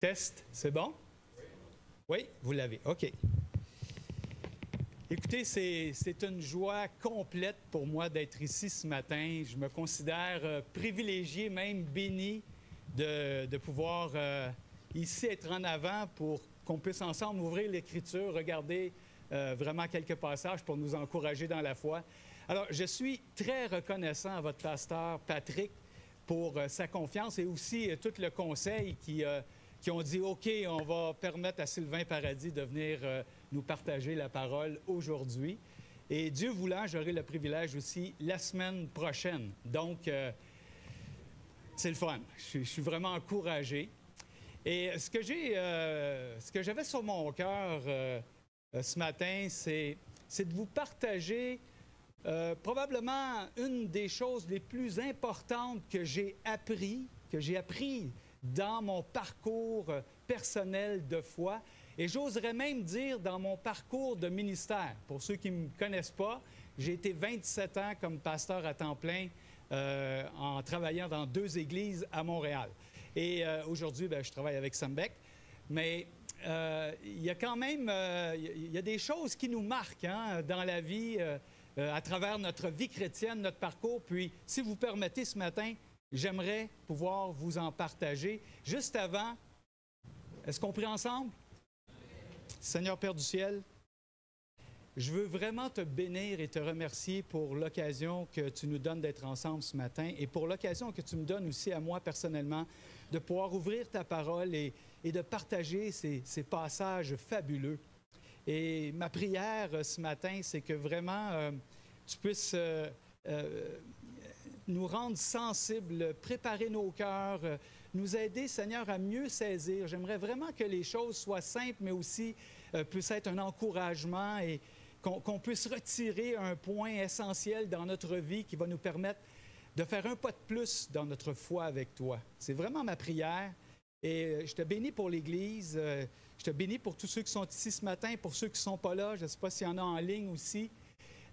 Test, c'est bon? Oui, vous l'avez. OK. Écoutez, c'est une joie complète pour moi d'être ici ce matin. Je me considère privilégié, même béni de pouvoir ici être en avant pour qu'on puisse ensemble ouvrir l'Écriture, regarder vraiment quelques passages pour nous encourager dans la foi. Alors, je suis très reconnaissant à votre pasteur Patrick pour sa confiance et aussi tout le conseil qui ont dit « OK, on va permettre à Sylvain Paradis de venir nous partager la parole aujourd'hui. » Et Dieu voulant, j'aurai le privilège aussi la semaine prochaine. Donc, c'est le fun. Je suis vraiment encouragé. Et ce que j'avais sur mon cœur ce matin, c'est de vous partager probablement une des choses les plus importantes que j'ai appris dans mon parcours personnel de foi. Et j'oserais même dire dans mon parcours de ministère. Pour ceux qui ne me connaissent pas, j'ai été 27 ans comme pasteur à temps plein en travaillant dans 2 églises à Montréal. Et aujourd'hui, je travaille avec Sembec. Mais il y a quand même il y a des choses qui nous marquent dans la vie, à travers notre vie chrétienne, notre parcours. Puis, si vous permettez ce matin, j'aimerais pouvoir vous en partager. Juste avant, est-ce qu'on prie ensemble? Seigneur Père du ciel, je veux vraiment te bénir et te remercier pour l'occasion que tu nous donnes d'être ensemble ce matin et pour l'occasion que tu me donnes aussi à moi personnellement de pouvoir ouvrir ta parole et de partager ces passages fabuleux. Et ma prière ce matin, c'est que vraiment tu puisses nous rendre sensibles, préparer nos cœurs, nous aider, Seigneur, à mieux saisir. J'aimerais vraiment que les choses soient simples, mais aussi puissent être un encouragement et qu'on puisse retirer un point essentiel dans notre vie qui va nous permettre de faire un pas de plus dans notre foi avec toi. C'est vraiment ma prière. Et je te bénis pour l'Église, je te bénis pour tous ceux qui sont ici ce matin, pour ceux qui ne sont pas là, je ne sais pas s'il y en a en ligne aussi.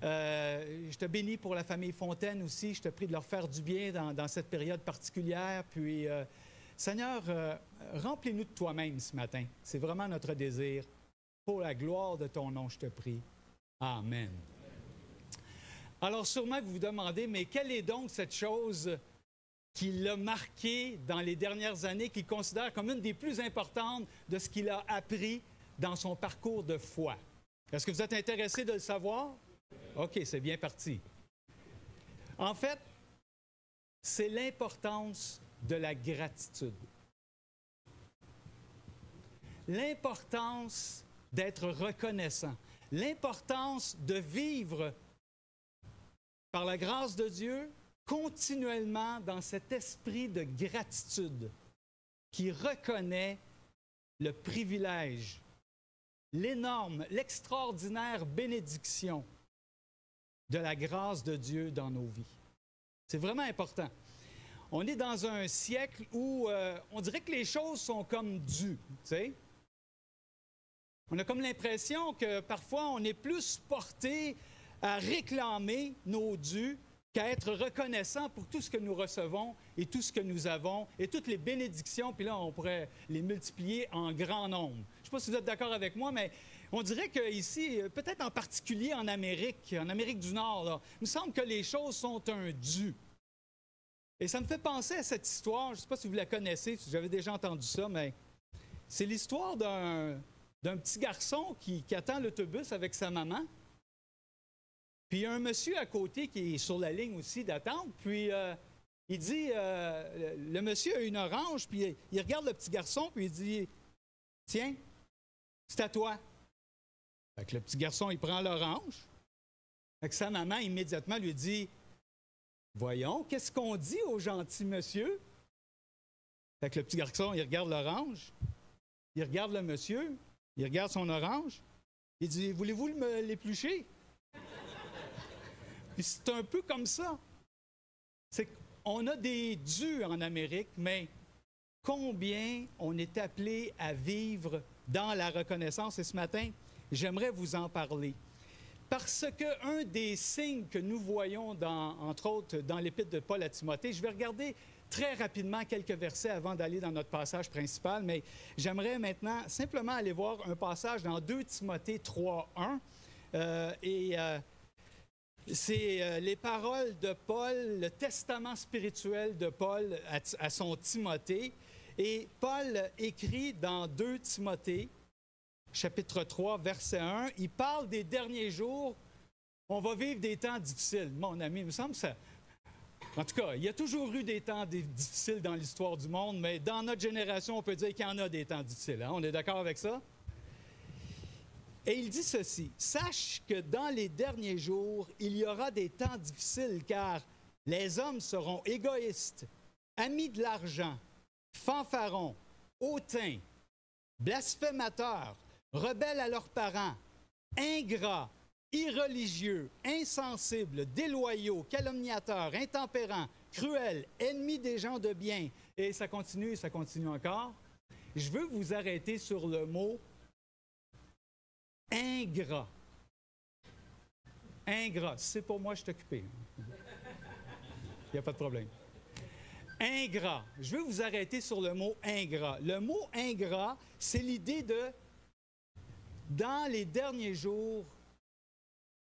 Je te bénis pour la famille Fontaine aussi, je te prie de leur faire du bien dans cette période particulière. Puis, Seigneur, remplis-nous de toi-même ce matin. C'est vraiment notre désir. Pour la gloire de ton nom, je te prie. Amen. Alors, sûrement que vous vous demandez, mais quelle est donc cette chose qui l'a marqué dans les dernières années, qu'il considère comme une des plus importantes de ce qu'il a appris dans son parcours de foi? Est-ce que vous êtes intéressé de le savoir? OK, c'est bien parti. En fait, c'est l'importance de la gratitude. L'importance d'être reconnaissant. L'importance de vivre par la grâce de Dieu continuellement dans cet esprit de gratitude qui reconnaît le privilège, l'énorme, l'extraordinaire bénédiction de la grâce de Dieu dans nos vies. C'est vraiment important. On est dans un siècle où on dirait que les choses sont comme dues, tu sais. On a comme l'impression que parfois on est plus porté à réclamer nos dus qu'à être reconnaissant pour tout ce que nous recevons et tout ce que nous avons et toutes les bénédictions, puis là, on pourrait les multiplier en grand nombre. Je ne sais pas si vous êtes d'accord avec moi, mais on dirait qu'ici, peut-être en particulier en Amérique du Nord, là, il me semble que les choses sont un dû. Et ça me fait penser à cette histoire, je ne sais pas si vous la connaissez, si j'avais déjà entendu ça, mais c'est l'histoire d'un petit garçon qui attend l'autobus avec sa maman. Puis il y a un monsieur à côté qui est sur la ligne aussi d'attente. Puis il dit, le monsieur a une orange, puis il regarde le petit garçon, puis il dit, « Tiens, c'est à toi. » Fait que le petit garçon, il prend l'orange. Fait que sa maman, immédiatement, lui dit, « Voyons, qu'est-ce qu'on dit au gentil monsieur? » Fait que le petit garçon, il regarde l'orange, il regarde le monsieur, il regarde son orange, il dit, « Voulez-vous l'éplucher? » Puis c'est un peu comme ça. C'est qu'on a des dus en Amérique, mais combien on est appelé à vivre dans la reconnaissance? Et ce matin, j'aimerais vous en parler. Parce qu'un des signes que nous voyons, entre autres, dans l'Épître de Paul à Timothée, je vais regarder très rapidement quelques versets avant d'aller dans notre passage principal, mais j'aimerais maintenant simplement aller voir un passage dans 2 Timothée 3:1. C'est les paroles de Paul, le testament spirituel de Paul à son Timothée. Et Paul écrit dans 2 Timothée, chapitre 3, verset 1, il parle des derniers jours. On va vivre des temps difficiles. Mon ami, il me semble que ça... En tout cas, il y a toujours eu des temps difficiles dans l'histoire du monde, mais dans notre génération, on peut dire qu'il y en a des temps difficiles. Hein? On est d'accord avec ça? Et il dit ceci, « Sache que dans les derniers jours, il y aura des temps difficiles, car les hommes seront égoïstes, amis de l'argent, fanfarons, hautains, blasphémateurs, rebelles à leurs parents, ingrats, irreligieux, insensibles, déloyaux, calomniateurs, intempérants, cruels, ennemis des gens de bien. » Et ça continue encore. Je veux vous arrêter sur le mot ingrat. Ingrat. Si c'est pour moi, je suis occupé. Il n'y a pas de problème. Ingrat. Je veux vous arrêter sur le mot ingrat. Le mot ingrat, c'est l'idée de, dans les derniers jours,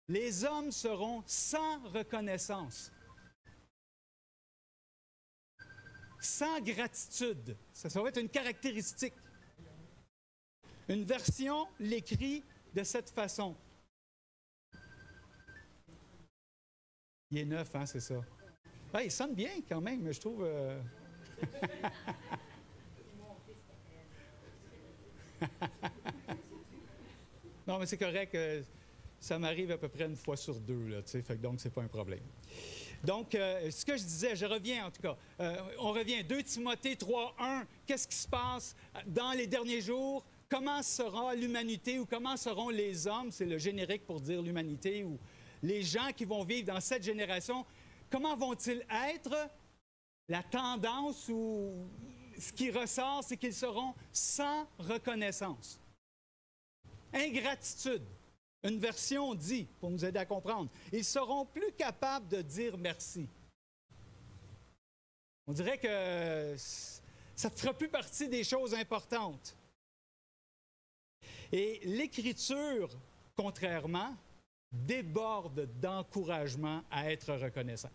les hommes seront sans reconnaissance, sans gratitude. Ça va être une caractéristique. Une version l'écrit de cette façon. Il est neuf, hein, c'est ça. Ah, il sonne bien quand même, je trouve. Non, mais c'est correct. Ça m'arrive à peu près une fois sur 2, là, donc c'est pas un problème. Donc, ce que je disais, je reviens en tout cas. On revient, 2 Timothée 3:1. Qu'est-ce qui se passe dans les derniers jours? Comment sera l'humanité ou comment seront les hommes? C'est le générique pour dire l'humanité ou les gens qui vont vivre dans cette génération. Comment vont-ils être? La tendance ou ce qui ressort, c'est qu'ils seront sans reconnaissance. Ingratitude. Une version dit, pour nous aider à comprendre, ils seront plus capables de dire merci. On dirait que ça ne fera plus partie des choses importantes. Et l'Écriture, contrairement, déborde d'encouragement à être reconnaissant.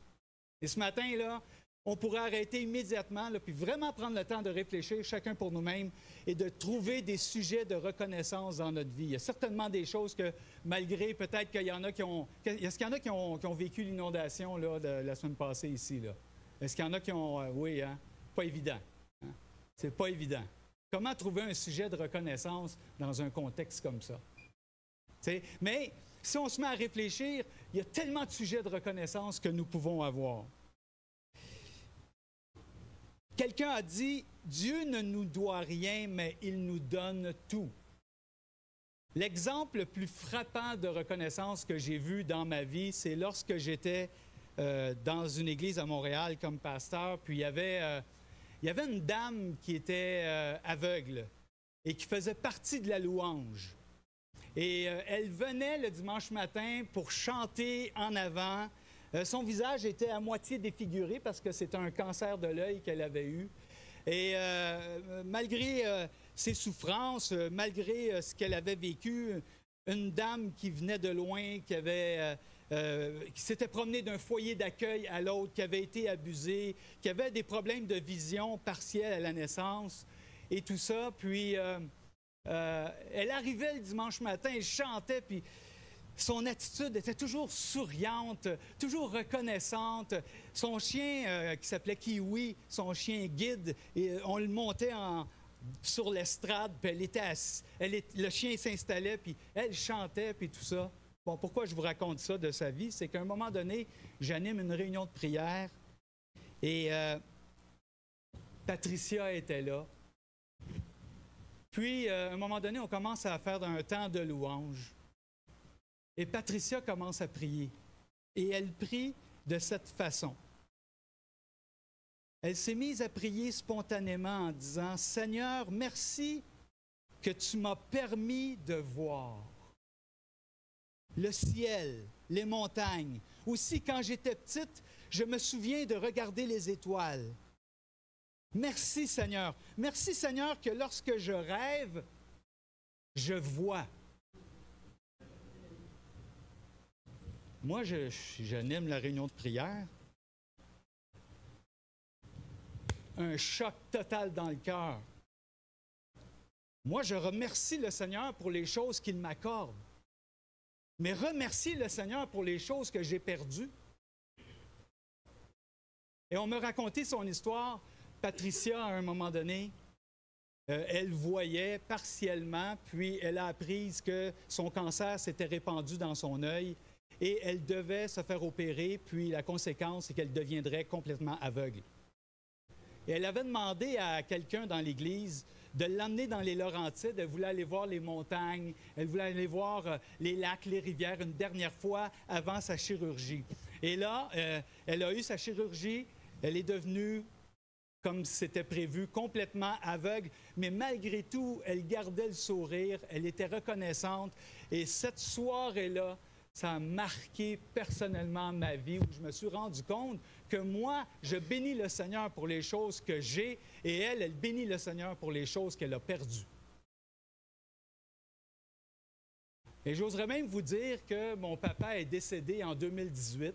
Et ce matin, là, on pourrait arrêter immédiatement, là, puis vraiment prendre le temps de réfléchir, chacun pour nous-mêmes, et de trouver des sujets de reconnaissance dans notre vie. Il y a certainement des choses que, malgré peut-être qu'il y en a qui ont... Est-ce qu'il y en a qui ont vécu l'inondation là, de la semaine passée ici? Là? Est-ce qu'il y en a qui ont... oui, hein? Pas évident. Hein? C'est pas évident. Comment trouver un sujet de reconnaissance dans un contexte comme ça? T'sais? Mais si on se met à réfléchir, il y a tellement de sujets de reconnaissance que nous pouvons avoir. Quelqu'un a dit, Dieu ne nous doit rien, mais il nous donne tout. L'exemple le plus frappant de reconnaissance que j'ai vu dans ma vie, c'est lorsque j'étais dans une église à Montréal comme pasteur, puis il y avait une dame qui était aveugle et qui faisait partie de la louange. Et elle venait le dimanche matin pour chanter en avant. Son visage était à moitié défiguré parce que c'était un cancer de l'œil qu'elle avait eu. Et malgré ses souffrances, malgré ce qu'elle avait vécu, une dame qui venait de loin, qui s'était promenée d'un foyer d'accueil à l'autre, qui avait été abusée, qui avait des problèmes de vision partielle à la naissance et tout ça. Puis elle arrivait le dimanche matin, elle chantait, puis son attitude était toujours souriante, toujours reconnaissante. Son chien, qui s'appelait Kiwi, son chien guide, et on le montait sur l'estrade, puis le chien s'installait, puis elle chantait, puis tout ça. Bon, pourquoi je vous raconte ça de sa vie? C'est qu'à un moment donné, j'anime une réunion de prière, et Patricia était là. Puis, à un moment donné, on commence à faire un temps de louange. Et Patricia commence à prier. Et elle prie de cette façon. Elle s'est mise à prier spontanément en disant, « Seigneur, merci que tu m'as permis de voir le ciel, les montagnes. Aussi, quand j'étais petite, je me souviens de regarder les étoiles. Merci Seigneur. Merci Seigneur que lorsque je rêve, je vois. Moi, j'anime la réunion de prière. Un choc total dans le cœur. Moi, je remercie le Seigneur pour les choses qu'il m'accorde. Mais remercie le Seigneur pour les choses que j'ai perdues. Et on me racontait son histoire. Patricia, à un moment donné, elle voyait partiellement, puis elle a appris que son cancer s'était répandu dans son œil et elle devait se faire opérer, puis la conséquence, c'est qu'elle deviendrait complètement aveugle. Et elle avait demandé à quelqu'un dans l'Église de l'emmener dans les Laurentides. Elle voulait aller voir les montagnes, elle voulait aller voir les lacs, les rivières une dernière fois avant sa chirurgie. Et là, elle a eu sa chirurgie, elle est devenue, comme c'était prévu, complètement aveugle, mais malgré tout, elle gardait le sourire, elle était reconnaissante. Et cette soirée-là, ça a marqué personnellement ma vie, où je me suis rendu compte que moi, je bénis le Seigneur pour les choses que j'ai, et elle, elle bénit le Seigneur pour les choses qu'elle a perdues. Et j'oserais même vous dire que mon papa est décédé en 2018.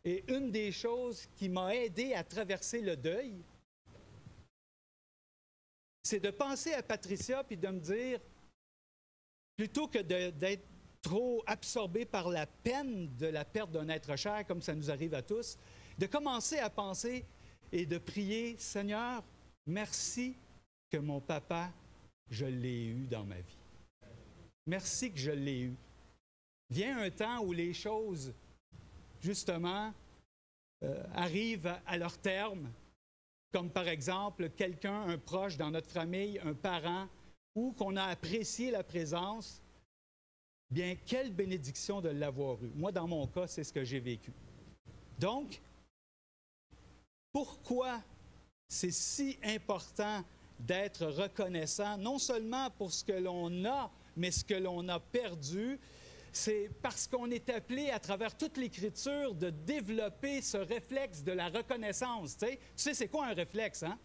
Et une des choses qui m'a aidé à traverser le deuil, c'est de penser à Patricia puis de me dire, plutôt que d'être trop absorbé par la peine de la perte d'un être cher, comme ça nous arrive à tous, de commencer à penser et de prier, Seigneur, merci que mon papa, je l'ai eu dans ma vie. Merci que je l'ai eu. Vient un temps où les choses, justement, arrivent à leur terme, comme par exemple quelqu'un, un proche dans notre famille, un parent, ou qu'on a apprécié la présence. Bien, quelle bénédiction de l'avoir eu. Moi, dans mon cas, c'est ce que j'ai vécu. Donc, pourquoi c'est si important d'être reconnaissant, non seulement pour ce que l'on a, mais ce que l'on a perdu? C'est parce qu'on est appelé à travers toute l'Écriture de développer ce réflexe de la reconnaissance. Tu sais, c'est quoi un réflexe, hein?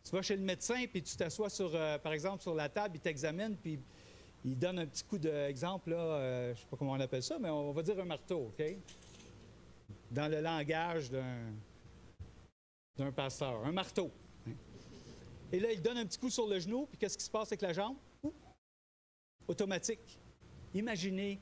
Tu vas chez le médecin, puis tu t'assois par exemple, sur la table, il t'examine, puis il donne un petit coup d'exemple, là, je ne sais pas comment on appelle ça, mais on va dire un marteau, OK? Dans le langage d'un pasteur, un marteau. Hein? Et là, il donne un petit coup sur le genou, puis qu'est-ce qui se passe avec la jambe? Automatique. Imaginez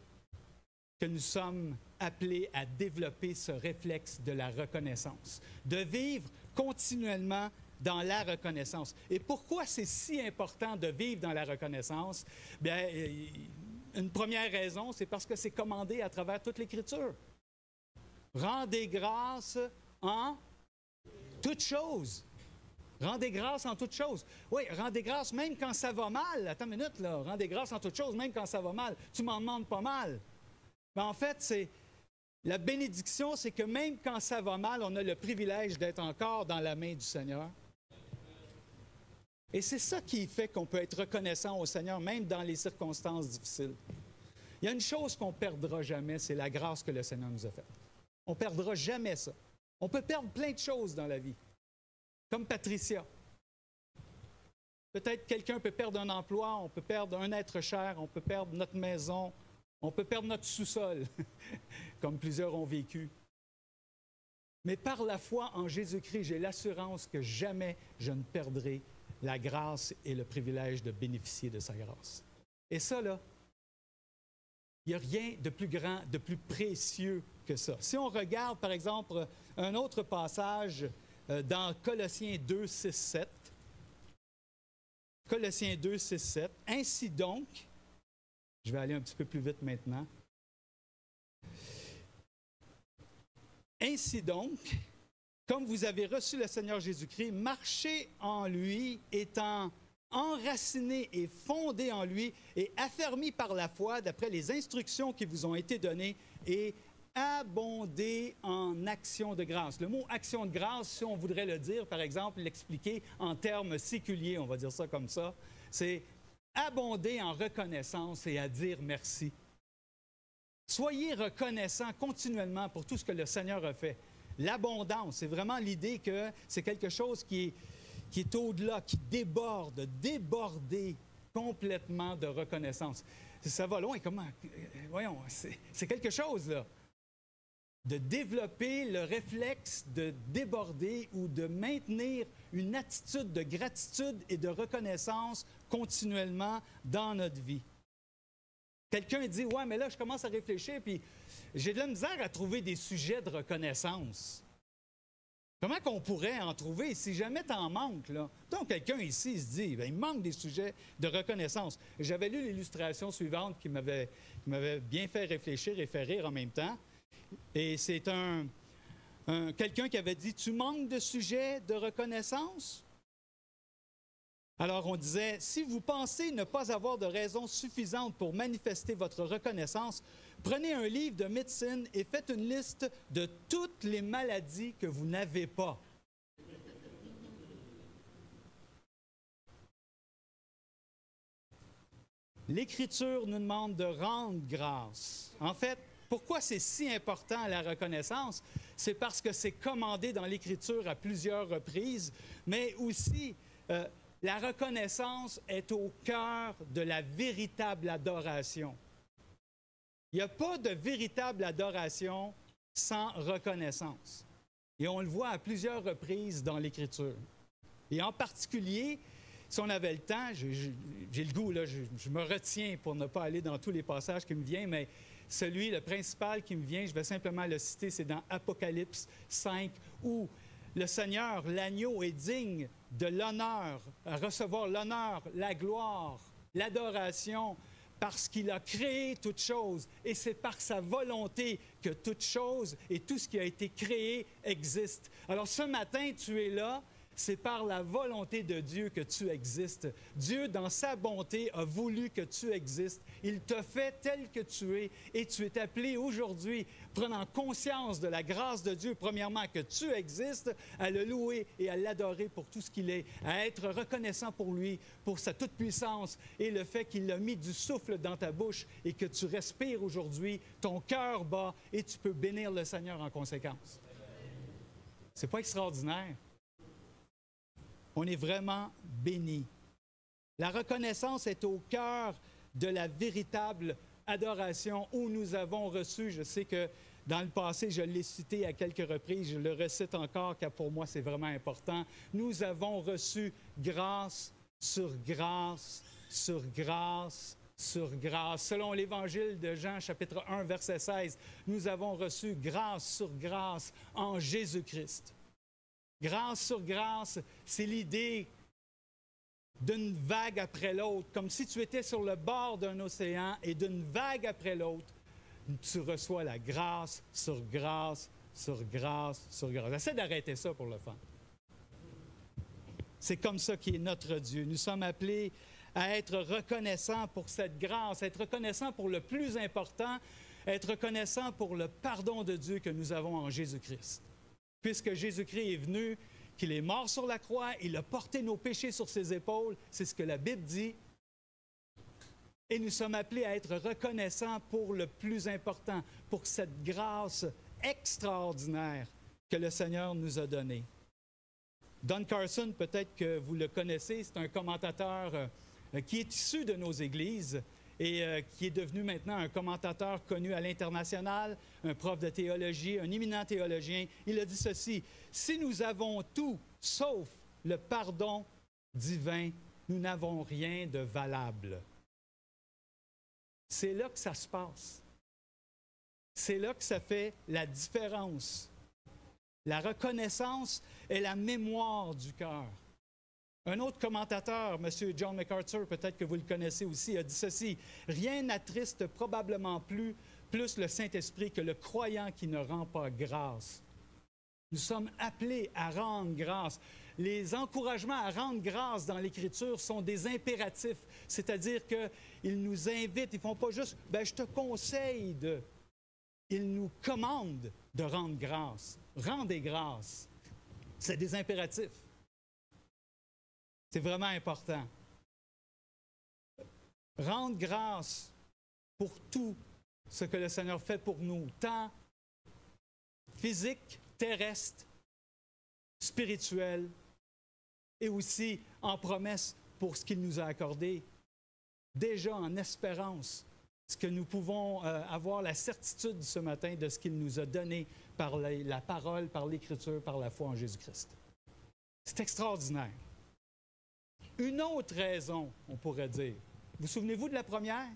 que nous sommes appelés à développer ce réflexe de la reconnaissance, de vivre continuellement dans la reconnaissance. Et pourquoi c'est si important de vivre dans la reconnaissance? Bien, une première raison, c'est parce que c'est commandé à travers toute l'Écriture. Rendez grâce en toutes choses. Rendez grâce en toutes choses. Oui, rendez grâce même quand ça va mal. Attends une minute, là. Rendez grâce en toutes choses, même quand ça va mal. Tu m'en demandes pas mal. Mais en fait, la bénédiction, c'est que même quand ça va mal, on a le privilège d'être encore dans la main du Seigneur. Et c'est ça qui fait qu'on peut être reconnaissant au Seigneur, même dans les circonstances difficiles. Il y a une chose qu'on ne perdra jamais, c'est la grâce que le Seigneur nous a faite. On ne perdra jamais ça. On peut perdre plein de choses dans la vie, comme Patricia. Peut-être quelqu'un peut perdre un emploi, on peut perdre un être cher, on peut perdre notre maison, on peut perdre notre sous-sol, comme plusieurs ont vécu. Mais par la foi en Jésus-Christ, j'ai l'assurance que jamais je ne perdrai la grâce et le privilège de bénéficier de sa grâce. Et ça, là, il n'y a rien de plus grand, de plus précieux que ça. Si on regarde, par exemple, un autre passage dans Colossiens 2, 6, 7. Colossiens 2, 6, 7. Ainsi donc, je vais aller un petit peu plus vite maintenant. Ainsi donc, comme vous avez reçu le Seigneur Jésus-Christ, marchez en lui, étant enracinés et fondés en lui et affermis par la foi d'après les instructions qui vous ont été données et abondez en action de grâce. Le mot action de grâce, si on voudrait le dire, par exemple, l'expliquer en termes séculiers, on va dire ça comme ça, c'est abonder en reconnaissance et à dire merci. Soyez reconnaissants continuellement pour tout ce que le Seigneur a fait. l'abondance. C'est vraiment l'idée que c'est quelque chose qui est au-delà, qui déborde, déborder complètement de reconnaissance. Ça va loin, comment? Voyons, c'est quelque chose, là. De développer le réflexe de déborder ou de maintenir une attitude de gratitude et de reconnaissance continuellement dans notre vie. Quelqu'un dit « Ouais, mais là, je commence à réfléchir, puis j'ai de la misère à trouver des sujets de reconnaissance. » Comment qu'on pourrait en trouver si jamais tu en manques, là? Donc, quelqu'un ici se dit, bien, il manque des sujets de reconnaissance. J'avais lu l'illustration suivante qui m'avait bien fait réfléchir et fait rire en même temps. Et c'est quelqu'un qui avait dit, tu manques de sujets de reconnaissance? Alors, on disait, si vous pensez ne pas avoir de raison suffisante pour manifester votre reconnaissance, prenez un livre de médecine et faites une liste de toutes les maladies que vous n'avez pas. L'Écriture nous demande de rendre grâce. En fait, pourquoi c'est si important la reconnaissance? C'est parce que c'est commandé dans l'Écriture à plusieurs reprises, mais aussi la reconnaissance est au cœur de la véritable adoration. Il n'y a pas de véritable adoration sans reconnaissance. Et on le voit à plusieurs reprises dans l'Écriture. Et en particulier, si on avait le temps, j'ai le goût, là, je me retiens pour ne pas aller dans tous les passages qui me viennent, mais le principal qui me vient, je vais simplement le citer, c'est dans Apocalypse 5, où le Seigneur, l'agneau, est digne de l'honneur, à recevoir l'honneur, la gloire, l'adoration, parce qu'il a créé toute chose. Et c'est par sa volonté que toute chose et tout ce qui a été créé existe. Alors ce matin, tu es là. C'est par la volonté de Dieu que tu existes. Dieu, dans sa bonté, a voulu que tu existes. Il te fait tel que tu es et tu es appelé aujourd'hui, prenant conscience de la grâce de Dieu, premièrement, que tu existes, à le louer et à l'adorer pour tout ce qu'il est, à être reconnaissant pour lui, pour sa toute-puissance et le fait qu'il a mis du souffle dans ta bouche et que tu respires aujourd'hui, ton cœur bat et tu peux bénir le Seigneur en conséquence. C'est pas extraordinaire? On est vraiment béni. La reconnaissance est au cœur de la véritable adoration où nous avons reçu, je sais que dans le passé, je l'ai cité à quelques reprises, je le recite encore car pour moi c'est vraiment important. Nous avons reçu grâce sur grâce sur grâce sur grâce. Selon l'Évangile de Jean, chapitre 1, verset 16, nous avons reçu grâce sur grâce en Jésus-Christ. Grâce sur grâce, c'est l'idée d'une vague après l'autre, comme si tu étais sur le bord d'un océan et d'une vague après l'autre, tu reçois la grâce sur grâce sur grâce sur grâce. J'essaie d'arrêter ça pour le fun. C'est comme ça qu'est notre Dieu. Nous sommes appelés à être reconnaissants pour cette grâce, être reconnaissants pour le plus important, être reconnaissants pour le pardon de Dieu que nous avons en Jésus-Christ. Puisque Jésus-Christ est venu, qu'il est mort sur la croix, il a porté nos péchés sur ses épaules, c'est ce que la Bible dit. Et nous sommes appelés à être reconnaissants pour le plus important, pour cette grâce extraordinaire que le Seigneur nous a donnée. Don Carson, peut-être que vous le connaissez, c'est un commentateur qui est issu de nos églises et qui est devenu maintenant un commentateur connu à l'international, un prof de théologie, un éminent théologien. Il a dit ceci: « Si nous avons tout sauf le pardon divin, nous n'avons rien de valable. » C'est là que ça se passe. C'est là que ça fait la différence. La reconnaissance est la mémoire du cœur. Un autre commentateur, M. John MacArthur, peut-être que vous le connaissez aussi, a dit ceci: « Rien n'attriste probablement plus le Saint-Esprit que le croyant qui ne rend pas grâce. » Nous sommes appelés à rendre grâce. Les encouragements à rendre grâce dans l'Écriture sont des impératifs, c'est-à-dire qu'ils nous invitent, ils ne font pas juste « je te conseille de… » Ils nous commandent de rendre grâce. Rendez grâce. C'est des impératifs. C'est vraiment important. Rendre grâce pour tout ce que le Seigneur fait pour nous, tant physique terrestre, spirituel et aussi en promesse pour ce qu'il nous a accordé, déjà en espérance, ce que nous pouvons avoir la certitude ce matin de ce qu'il nous a donné par la parole, par l'Écriture, par la foi en Jésus-Christ. C'est extraordinaire. Une autre raison, on pourrait dire. Vous souvenez-vous de la première?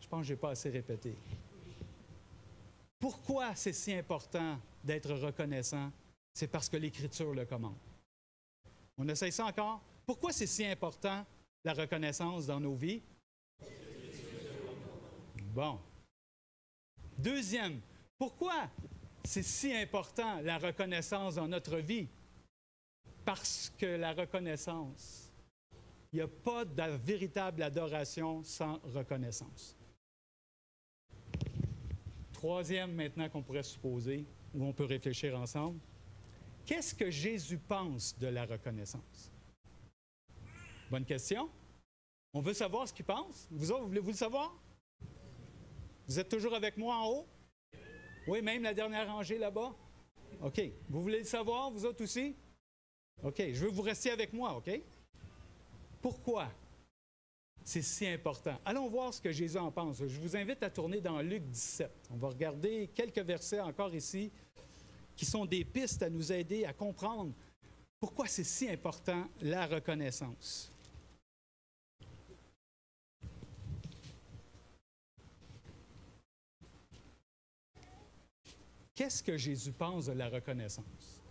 Je pense que je n'ai pas assez répété. Pourquoi c'est si important d'être reconnaissant? C'est parce que l'Écriture le commande. On essaye ça encore? Pourquoi c'est si important, la reconnaissance dans nos vies? Bon. Deuxième, pourquoi c'est si important, la reconnaissance dans notre vie? Parce que la reconnaissance, il n'y a pas de véritable adoration sans reconnaissance. Troisième, maintenant, qu'on pourrait supposer, ou on peut réfléchir ensemble, qu'est-ce que Jésus pense de la reconnaissance? Bonne question. On veut savoir ce qu'il pense. Vous autres, voulez-vous le savoir? Vous êtes toujours avec moi en haut? Oui, même la dernière rangée là-bas? OK. Vous voulez le savoir, vous autres aussi? OK. Je veux que vous restiez avec moi, OK? Pourquoi c'est si important? Allons voir ce que Jésus en pense. Je vous invite à tourner dans Luc 17. On va regarder quelques versets encore ici qui sont des pistes à nous aider à comprendre pourquoi c'est si important la reconnaissance. Qu'est-ce que Jésus pense de la reconnaissance?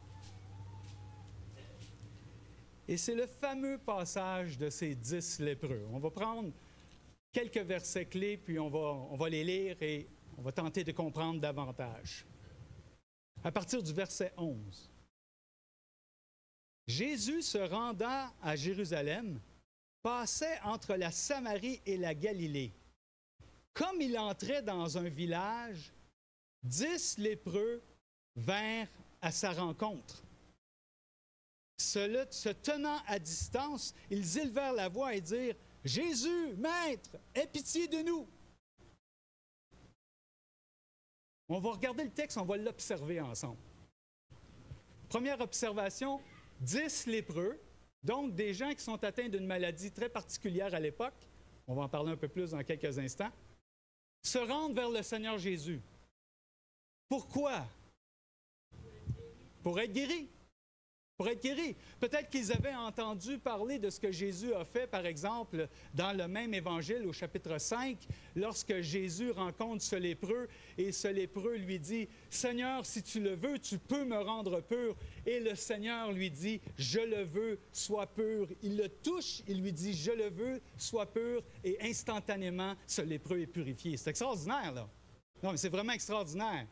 Et c'est le fameux passage de ces 10 lépreux. On va prendre quelques versets clés, puis on va les lire et on va tenter de comprendre davantage. À partir du verset 11. Jésus, se rendant à Jérusalem, passait entre la Samarie et la Galilée. Comme il entrait dans un village, 10 lépreux vinrent à sa rencontre. Se tenant à distance, ils élevèrent la voix et dirent « Jésus, Maître, aie pitié de nous! » On va regarder le texte, on va l'observer ensemble. Première observation, 10 lépreux, donc des gens qui sont atteints d'une maladie très particulière à l'époque, on va en parler un peu plus dans quelques instants, se rendent vers le Seigneur Jésus. Pourquoi? Pour être guéris. Pour être guéris. Peut-être qu'ils avaient entendu parler de ce que Jésus a fait, par exemple, dans le même évangile au chapitre 5, lorsque Jésus rencontre ce lépreux et ce lépreux lui dit « Seigneur, si tu le veux, tu peux me rendre pur. » Et le Seigneur lui dit « Je le veux, sois pur. » Il le touche, il lui dit « Je le veux, sois pur. » Et instantanément, ce lépreux est purifié. C'est extraordinaire, là. Non, mais c'est vraiment extraordinaire.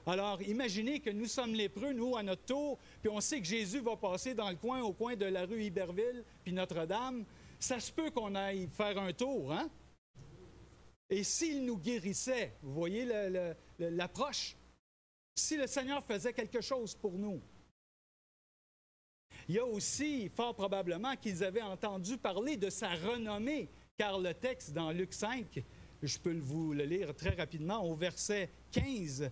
Alors, imaginez que nous sommes lépreux, nous, à notre tour, puis on sait que Jésus va passer dans le coin, au coin de la rue Iberville, puis Notre-Dame. Ça se peut qu'on aille faire un tour, hein? Et s'il nous guérissait, vous voyez l'approche, si le Seigneur faisait quelque chose pour nous. Il y a aussi, fort probablement, qu'ils avaient entendu parler de sa renommée, car le texte dans Luc 5, je peux vous le lire très rapidement, au verset 15,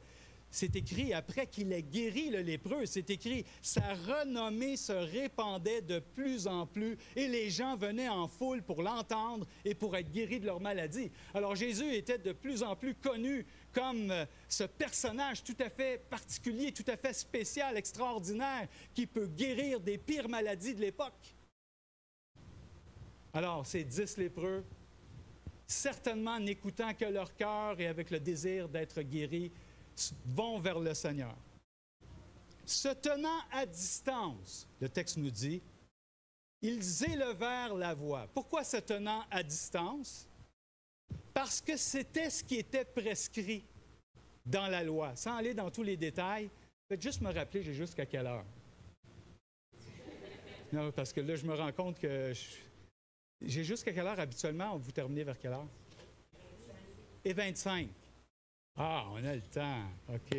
c'est écrit, après qu'il ait guéri le lépreux, c'est écrit, sa renommée se répandait de plus en plus et les gens venaient en foule pour l'entendre et pour être guéris de leur maladie. Alors Jésus était de plus en plus connu comme ce personnage tout à fait particulier, tout à fait spécial, extraordinaire, qui peut guérir des pires maladies de l'époque. Alors, ces 10 lépreux, certainement n'écoutant que leur cœur et avec le désir d'être guéris, vont vers le Seigneur. Se tenant à distance, le texte nous dit, ils élevèrent la voix. Pourquoi se tenant à distance? Parce que c'était ce qui était prescrit dans la loi. Sans aller dans tous les détails, faites juste me rappeler, j'ai jusqu'à quelle heure? Non, parce que là, je me rends compte que j'ai jusqu'à quelle heure habituellement? Vous terminez vers quelle heure? Et 25. Ah, on a le temps. OK.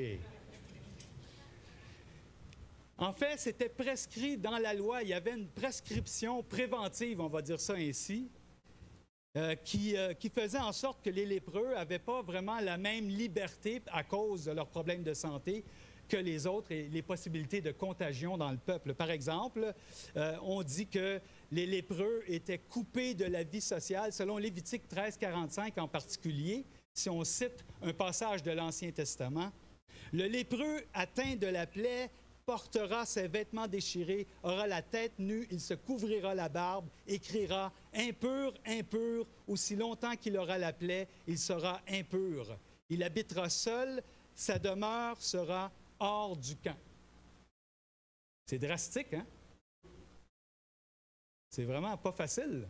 En fait, c'était prescrit dans la loi. Il y avait une prescription préventive, on va dire ça ainsi, qui faisait en sorte que les lépreux n'avaient pas vraiment la même liberté à cause de leurs problèmes de santé que les autres et les possibilités de contagion dans le peuple. Par exemple, on dit que les lépreux étaient coupés de la vie sociale, selon Lévitique 13:45 en particulier, si on cite un passage de l'Ancien Testament. Le lépreux atteint de la plaie portera ses vêtements déchirés, aura la tête nue, il se couvrira la barbe et criera « Impur, impur », aussi longtemps qu'il aura la plaie, il sera impur. Il habitera seul, sa demeure sera hors du camp. C'est drastique, hein? C'est vraiment pas facile.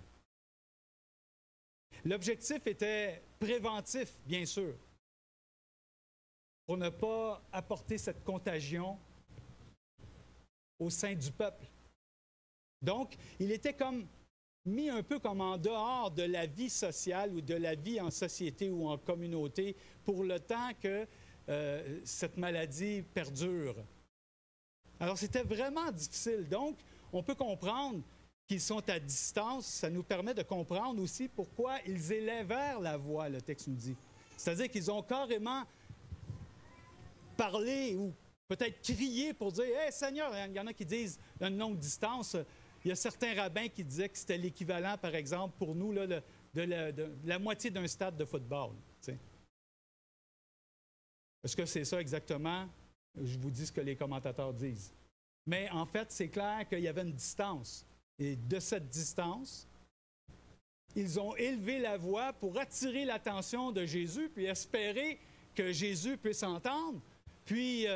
L'objectif était préventif, bien sûr, pour ne pas apporter cette contagion au sein du peuple. Donc, il était comme mis un peu comme en dehors de la vie sociale ou de la vie en société ou en communauté pour le temps que cette maladie perdure. Alors, c'était vraiment difficile. Donc, on peut comprendre qu'ils sont à distance. Ça nous permet de comprendre aussi pourquoi ils élèvèrent la voix, le texte nous dit. C'est-à-dire qu'ils ont carrément parlé ou peut-être crié pour dire « Hey Seigneur », il y en a qui disent une longue distance. Il y a certains rabbins qui disaient que c'était l'équivalent, par exemple, pour nous, là, de la moitié d'un stade de football. T'sais. Est-ce que c'est ça exactement? Je vous dis ce que les commentateurs disent. Mais en fait, c'est clair qu'il y avait une distance. Et de cette distance, ils ont élevé la voix pour attirer l'attention de Jésus, puis espérer que Jésus puisse entendre. Puis,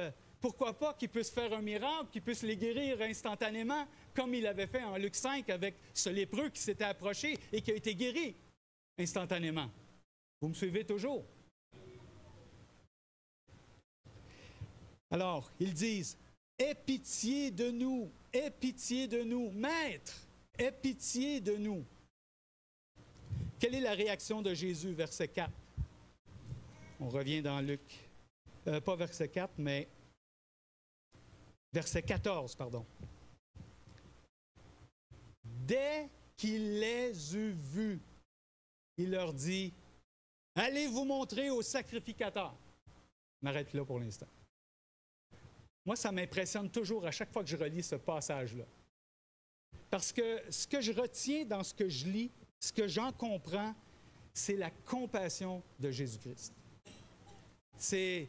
pourquoi pas qu'il puisse faire un miracle, qu'il puisse les guérir instantanément, comme il avait fait en Luc 5 avec ce lépreux qui s'était approché et qui a été guéri instantanément. Vous me suivez toujours? Alors, ils disent, « Aie pitié de nous, aie pitié de nous, Maître, aie pitié de nous. » Quelle est la réaction de Jésus, verset 4? On revient dans Luc, pas verset 4, mais verset 14, pardon. Dès qu'il les eut vus, il leur dit, « Allez vous montrer au sacrificateur. » On arrête là pour l'instant. Moi, ça m'impressionne toujours à chaque fois que je relis ce passage-là. Parce que ce que je retiens dans ce que je lis, ce que j'en comprends, c'est la compassion de Jésus-Christ. Il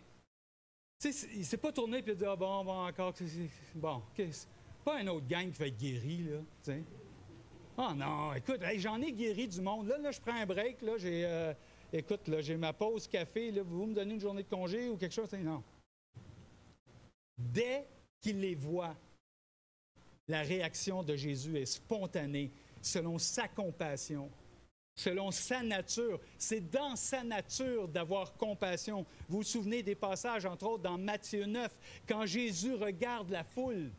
ne s'est pas tourné et dit « Ah bon, encore, bon, c'est pas un autre gang qui va être guéri, là. » t'sais. Oh non, écoute, hey, j'en ai guéri du monde. Là, je prends un break, là, écoute, là, j'ai ma pause café, là, vous me donnez une journée de congé ou quelque chose? Non. Dès qu'il les voit, la réaction de Jésus est spontanée, selon sa compassion, selon sa nature. C'est dans sa nature d'avoir compassion. Vous vous souvenez des passages, entre autres, dans Matthieu 9, quand Jésus regarde la foule.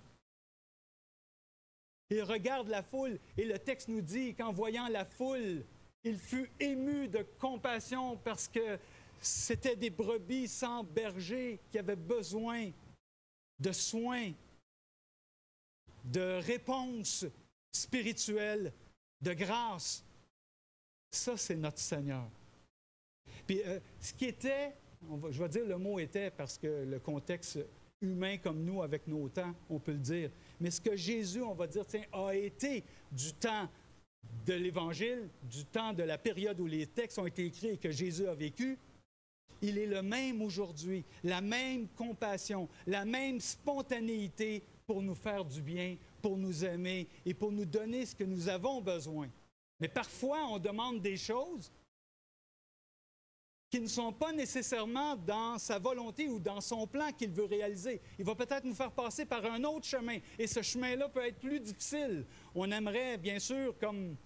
Il regarde la foule et le texte nous dit qu'en voyant la foule, il fut ému de compassion parce que c'était des brebis sans berger qui avaient besoin de soins, de réponses spirituelles, de grâce. Ça, c'est notre Seigneur. Puis, ce qui était, je vais dire le mot « était » parce que le contexte humain comme nous, avec nos temps, on peut le dire. Mais ce que Jésus, on va dire, tiens, a été du temps de l'Évangile, du temps de la période où les textes ont été écrits et que Jésus a vécu, il est le même aujourd'hui, la même compassion, la même spontanéité pour nous faire du bien, pour nous aimer et pour nous donner ce que nous avons besoin. Mais parfois, on demande des choses qui ne sont pas nécessairement dans sa volonté ou dans son plan qu'il veut réaliser. Il va peut-être nous faire passer par un autre chemin et ce chemin-là peut être plus difficile. On aimerait, bien sûr, comme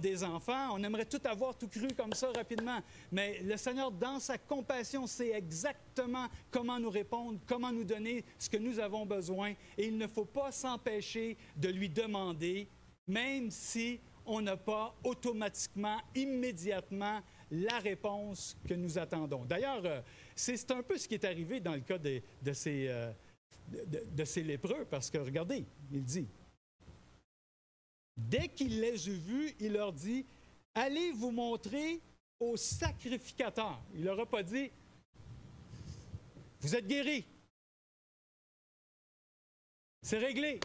des enfants, on aimerait tout avoir tout cru comme ça rapidement. Mais le Seigneur, dans sa compassion, sait exactement comment nous répondre, comment nous donner ce que nous avons besoin. Et il ne faut pas s'empêcher de lui demander, même si on n'a pas automatiquement, immédiatement, la réponse que nous attendons. D'ailleurs, c'est un peu ce qui est arrivé dans le cas de ces lépreux, parce que, regardez, il dit, dès qu'il les eut vus, il leur dit, « Allez vous montrer au sacrificateur. » Il ne leur a pas dit, « Vous êtes guéris. C'est réglé.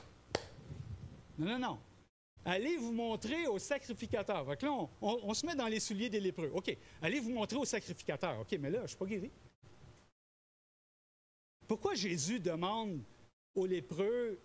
Non, non, non. Allez vous montrer au sacrificateur. Donc là, on se met dans les souliers des lépreux. OK, allez vous montrer au sacrificateur. OK, mais là, je ne suis pas guéri. Pourquoi Jésus demande aux lépreux,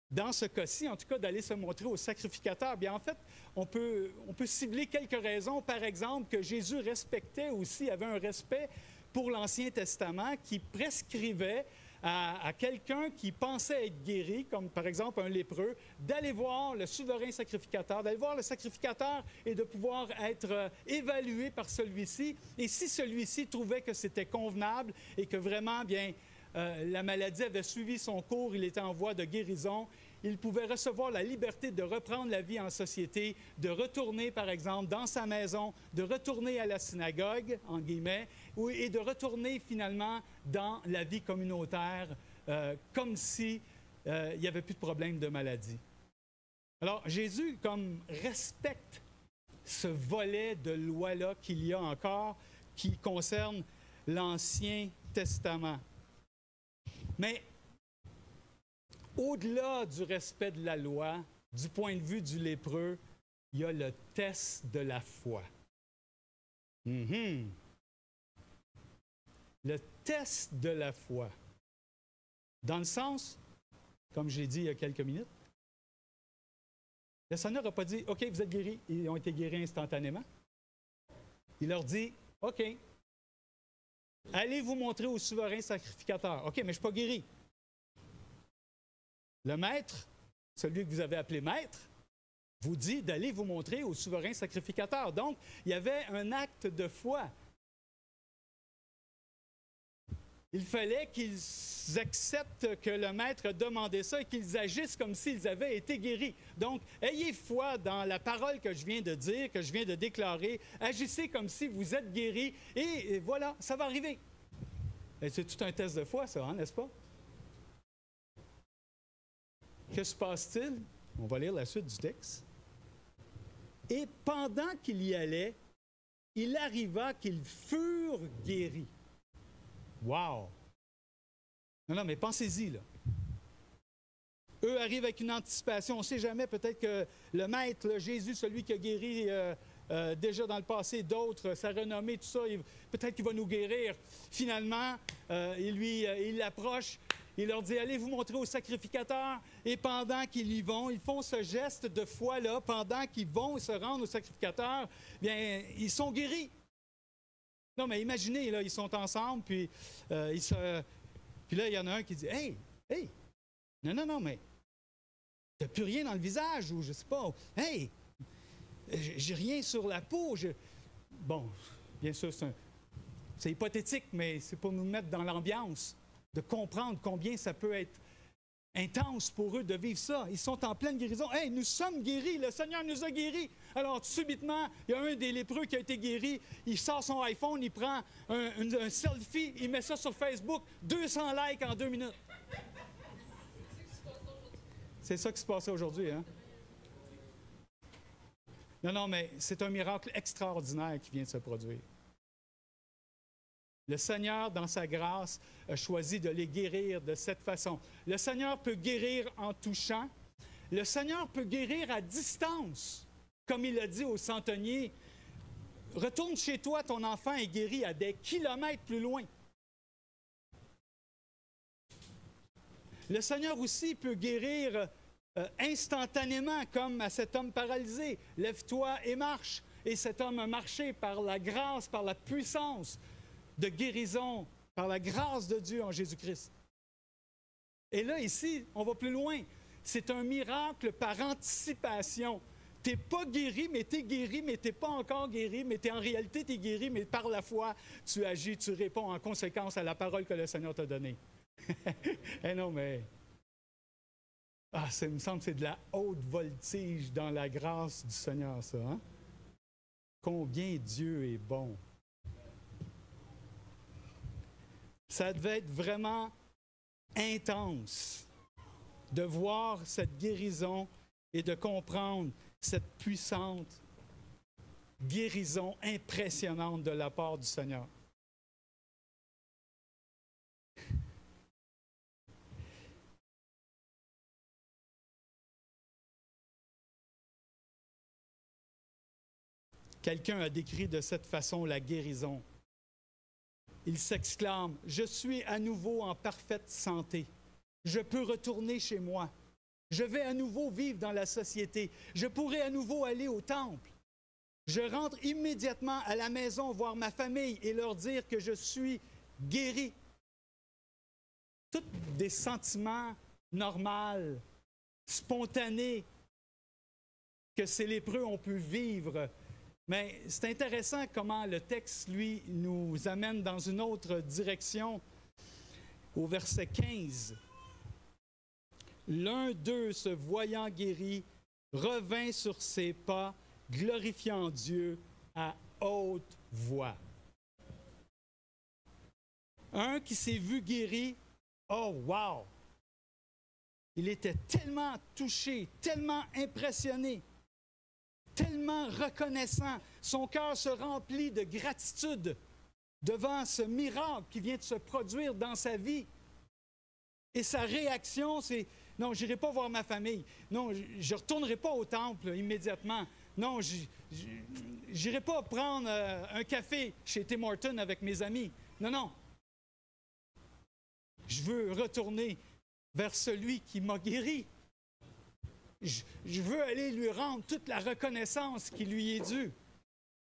dans ce cas-ci, en tout cas, d'aller se montrer au sacrificateur? Bien, en fait, on peut cibler quelques raisons. Par exemple, que Jésus respectait aussi, avait un respect pour l'Ancien Testament qui prescrivait à quelqu'un qui pensait être guéri, comme par exemple un lépreux, d'aller voir le souverain sacrificateur, d'aller voir le sacrificateur et de pouvoir être évalué par celui-ci. Et si celui-ci trouvait que c'était convenable et que vraiment, bien, la maladie avait suivi son cours, il était en voie de guérison, il pouvait recevoir la liberté de reprendre la vie en société, de retourner, par exemple, dans sa maison, de retourner à la synagogue, en guillemets, et de retourner finalement dans la vie communautaire, comme si il n'y avait plus de problème de maladie. Alors, Jésus, comme respecte ce volet de loi-là qu'il y a encore, qui concerne l'Ancien Testament. Mais au-delà du respect de la loi, du point de vue du lépreux, il y a le test de la foi. Le test de la foi. Dans le sens, comme j'ai dit il y a quelques minutes, le Seigneur n'a pas dit « OK, vous êtes guéris ». Ils ont été guéris instantanément. Il leur dit « OK, allez vous montrer au souverain sacrificateur. OK, mais je ne suis pas guéri. » Le maître, celui que vous avez appelé maître, vous dit d'aller vous montrer au souverain sacrificateur. Donc, il y avait un acte de foi. Il fallait qu'ils acceptent que le maître demandait ça et qu'ils agissent comme s'ils avaient été guéris. Donc, ayez foi dans la parole que je viens de dire, que je viens de déclarer. Agissez comme si vous êtes guéris et voilà, ça va arriver. Et c'est tout un test de foi, ça, hein, n'est-ce pas? Que se passe-t-il? On va lire la suite du texte. Et pendant qu'il y allait, il arriva qu'ils furent guéris. Wow! Non, non, mais pensez-y, là. Eux arrivent avec une anticipation. On ne sait jamais, peut-être que le maître, là, Jésus, celui qui a guéri déjà dans le passé d'autres, sa renommée, tout ça, peut-être qu'il va nous guérir. Finalement, il l'approche. Il leur dit, allez vous montrer au sacrificateur. Et pendant qu'ils y vont, ils font ce geste de foi-là. Pendant qu'ils vont se rendre au sacrificateur, bien, ils sont guéris. Non, mais imaginez, là, ils sont ensemble, puis là, il y en a un qui dit, hey, non, mais t'as plus rien dans le visage, ou je sais pas, hey, j'ai rien sur la peau. Bon, bien sûr, c'est hypothétique, mais c'est pour nous mettre dans l'ambiance, de comprendre combien ça peut être intense pour eux de vivre ça. Ils sont en pleine guérison. Hey, nous sommes guéris, le Seigneur nous a guéris. Alors, subitement, il y a un des lépreux qui a été guéri. Il sort son iPhone, il prend un selfie, il met ça sur Facebook, 200 likes en 2 minutes. C'est ça qui se passait aujourd'hui, hein? Non, mais c'est un miracle extraordinaire qui vient de se produire. Le Seigneur, dans sa grâce, a choisi de les guérir de cette façon. Le Seigneur peut guérir en touchant. Le Seigneur peut guérir à distance. Comme il a dit au centenier, « Retourne chez toi, ton enfant est guéri à des kilomètres plus loin. » Le Seigneur aussi peut guérir instantanément, comme à cet homme paralysé. « Lève-toi et marche. » Et cet homme a marché par la grâce, par la puissance de guérison, par la grâce de Dieu en Jésus-Christ. Et là, ici, on va plus loin. C'est un miracle par anticipation. Tu n'es pas guéri, mais tu es guéri, mais tu n'es pas encore guéri, mais en réalité, tu es guéri, mais par la foi, tu agis, tu réponds en conséquence à la parole que le Seigneur t'a donnée. Eh non, mais... ça me semble que c'est de la haute voltige dans la grâce du Seigneur, ça. Hein? Combien Dieu est bon. Ça devait être vraiment intense de voir cette guérison et de comprendre cette puissante guérison impressionnante de la part du Seigneur. Quelqu'un a décrit de cette façon la guérison. Il s'exclame, « Je suis à nouveau en parfaite santé. Je peux retourner chez moi. Je vais à nouveau vivre dans la société. Je pourrai à nouveau aller au temple. Je rentre immédiatement à la maison voir ma famille et leur dire que je suis guéri. » Tous des sentiments normaux, spontanés, que ces lépreux ont pu vivre. Mais c'est intéressant comment le texte, lui, nous amène dans une autre direction. Au verset 15, « L'un d'eux, se voyant guéri, revint sur ses pas, glorifiant Dieu à haute voix. » Un qui s'est vu guéri, oh wow! Il était tellement touché, tellement impressionné, tellement reconnaissant. Son cœur se remplit de gratitude devant ce miracle qui vient de se produire dans sa vie. Et sa réaction, c'est « Non, je n'irai pas voir ma famille. Non, je ne retournerai pas au temple immédiatement. Non, je n'irai pas prendre un café chez Tim Hortons avec mes amis. Non, non. Je veux retourner vers celui qui m'a guéri. Je veux aller lui rendre toute la reconnaissance qui lui est due. »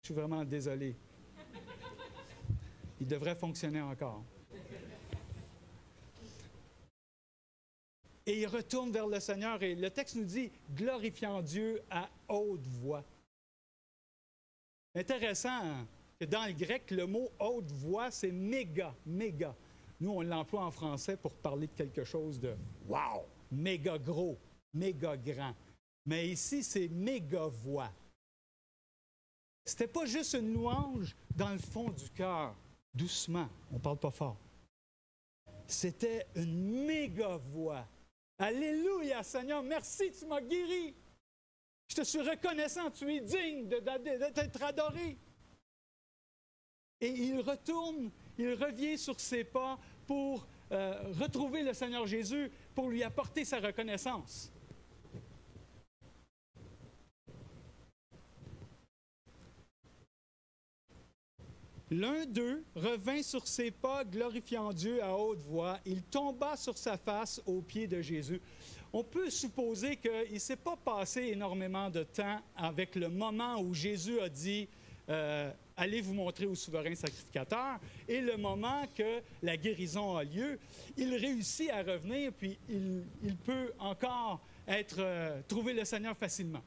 Je suis vraiment désolé. Il devrait fonctionner encore. Et il retourne vers le Seigneur et le texte nous dit « glorifiant Dieu à haute voix ». Intéressant que dans le grec, le mot « haute voix », c'est « méga », « méga ». Nous, on l'emploie en français pour parler de quelque chose de « wow », méga gros, méga grand. Mais ici, c'est méga voix. C'était pas juste une louange dans le fond du cœur, doucement, on ne parle pas fort. C'était une méga voix. Alléluia, Seigneur, merci, tu m'as guéri. Je te suis reconnaissant, tu es digne d'être adoré. Et il retourne, il revient sur ses pas pour retrouver le Seigneur Jésus, pour lui apporter sa reconnaissance. L'un d'eux revint sur ses pas, glorifiant Dieu à haute voix. Il tomba sur sa face aux pieds de Jésus. On peut supposer qu'il ne s'est pas passé énormément de temps avec le moment où Jésus a dit « Allez vous montrer au souverain sacrificateur » et le moment que la guérison a lieu. Il réussit à revenir, puis il peut encore trouver le Seigneur facilement.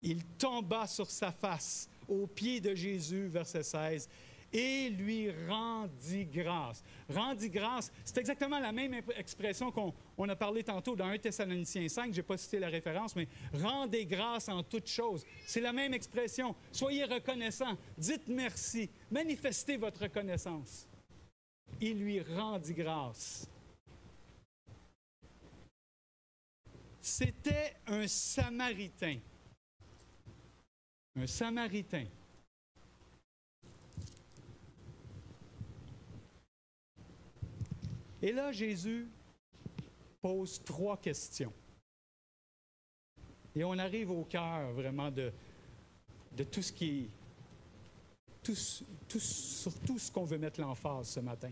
Il tomba sur sa face aux pieds de Jésus, verset 16, et lui rendit grâce. Rendit grâce, c'est exactement la même expression qu'on a parlé tantôt dans 1 Thessaloniciens 5, je n'ai pas cité la référence, mais rendez grâce en toutes choses. C'est la même expression. Soyez reconnaissants, dites merci, manifestez votre reconnaissance. Il lui rendit grâce. C'était un Samaritain. Un Samaritain. Et là, Jésus pose 3 questions. Et on arrive au cœur vraiment de tout ce qui est, sur tout ce qu'on veut mettre l'emphase ce matin.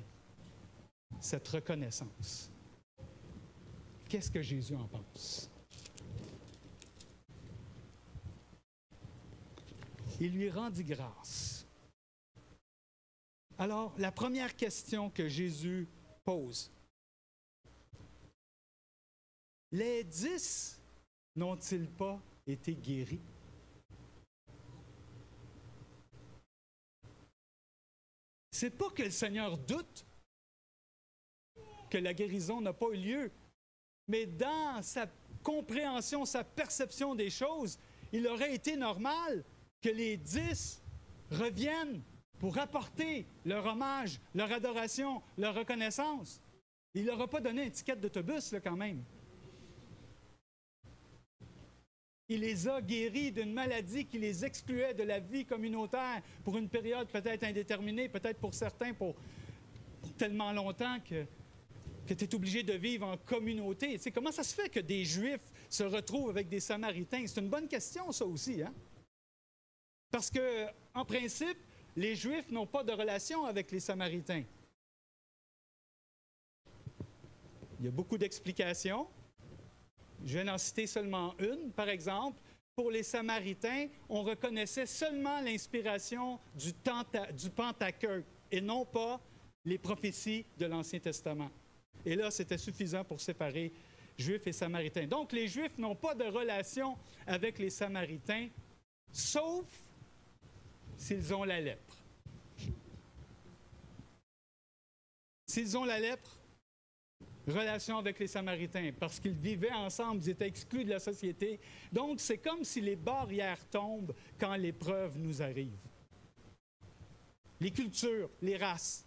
Cette reconnaissance. Qu'est-ce que Jésus en pense? Il lui rendit grâce. Alors, la première question que Jésus pose. Les 10 n'ont-ils pas été guéris? C'est pas que le Seigneur doute que la guérison n'a pas eu lieu, mais dans sa compréhension, sa perception des choses, il aurait été normal que les 10 reviennent pour apporter leur hommage, leur adoration, leur reconnaissance. Il ne leur a pas donné un ticket d'autobus, là, quand même. Il les a guéris d'une maladie qui les excluait de la vie communautaire pour une période peut-être indéterminée, peut-être pour certains pour tellement longtemps que que tu es obligé de vivre en communauté. Tu sais, comment ça se fait que des Juifs se retrouvent avec des Samaritains? C'est une bonne question, ça aussi, hein? Parce que, en principe, les Juifs n'ont pas de relation avec les Samaritains. Il y a beaucoup d'explications. Je vais en citer seulement une. Par exemple, pour les Samaritains, on reconnaissait seulement l'inspiration du Pentateuque et non pas les prophéties de l'Ancien Testament. Et là, c'était suffisant pour séparer Juifs et Samaritains. Donc, les Juifs n'ont pas de relation avec les Samaritains, sauf s'ils ont la lèpre. S'ils ont la lèpre, relation avec les Samaritains, parce qu'ils vivaient ensemble, ils étaient exclus de la société. Donc, c'est comme si les barrières tombent quand l'épreuve nous arrive. Les cultures, les races.